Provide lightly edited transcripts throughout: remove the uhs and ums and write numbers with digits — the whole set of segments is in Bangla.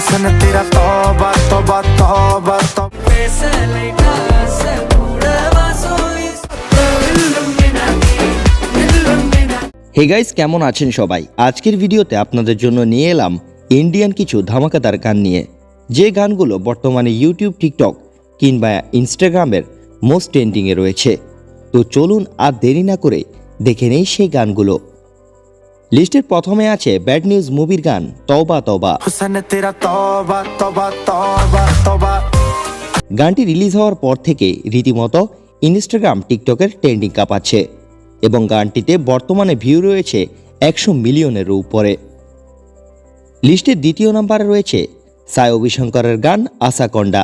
हुस्न तेरा तौबा तौबा तौबा হে গাইস, কেমন আছেন সবাই? আজকের ভিডিওতে আপনাদের জন্য নিয়ে এলাম ইন্ডিয়ান কিছু ধামাকাদার গান নিয়ে, যে গানগুলো বর্তমানে ইউটিউব, টিকটক কিংবা ইনস্টাগ্রামের মোস্ট ট্রেন্ডিংয়ে রয়েছে। তো চলুন আর দেরি না করে দেখে নেই সেই গানগুলো। লিস্টের প্রথমে আছে ব্যাড নিউজ মুভির গান তওবা তওবা। हुस्न तेरा तौबा तौबा तौबा तौबा। গানটি রিলিজ হওয়ার পর থেকে রীতিমতো ইনস্টাগ্রাম, টিকটকের ট্রেন্ডিং কাঁপাচ্ছে এবং গানটিতে বর্তমানে ভিউ রয়েছে 100 মিলিয়নেরও উপরে। লিস্টের দ্বিতীয় নম্বরে রয়েছে সাই অভিশঙ্করের গান আশাকন্ডা।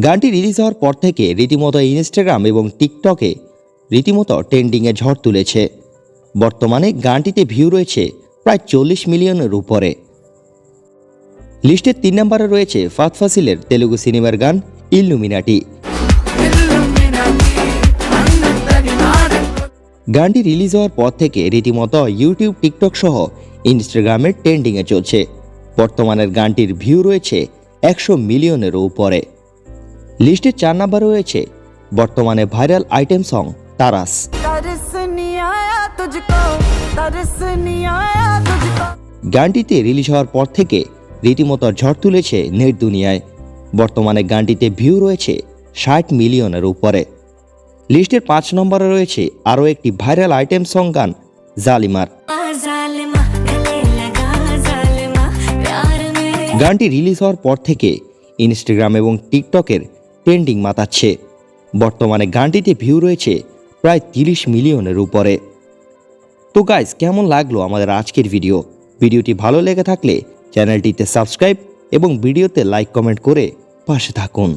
গানটি রিলিজ হওয়ার পর থেকে রীতিমতো ইনস্টাগ্রাম এবং টিকটকে রীতিমতো ট্রেন্ডিংয়ে ঝড় তুলেছে। বর্তমানে গানটিতে ভিউ রয়েছে প্রায় 40 মিলিয়নের উপরে। লিস্টের 3 নম্বরে রয়েছে ফাত ফাসিলের তেলুগু সিনেমার গান ইল্লুমিনাটি। গানটি রিলিজ হওয়ার পর থেকে রীতিমতো ইউটিউব, টিকটক সহ ইনস্টাগ্রামের ট্রেন্ডিংয়ে চলছে। বর্তমানের গানটির ভিউ রয়েছে 100 মিলিয়নেরও উপরে। লিস্টের 4 নম্বরে রয়েছে বর্তমানে ভাইরাল আইটেম সং তারাস। গানটিতে রিলিজ হওয়ার পর থেকে রীতিমতো ঝড় তুলেছে নেট দুনিয়ায়। বর্তমানে গানটিতে ভিউ রয়েছে 60 মিলিয়নের উপরে। লিস্টের 5 নম্বরে রয়েছে আরও একটি ভাইরাল আইটেম সং গান জালিমার। গানটি রিলিজ হওয়ার পর থেকে ইনস্টাগ্রাম এবং টিকটকের ট্রেন্ডিং মাতাচ্ছে। বর্তমানে গানটিতে ভিউ রয়েছে প্রায় 30 মিলিয়নের উপরে। তো গাইস, কেমন লাগলো আমাদের আজকের ভিডিওটি ভালো লেগে থাকলে চ্যানেলটিতে সাবস্ক্রাইব এবং ভিডিওতে লাইক কমেন্ট করে পাশে থাকুন।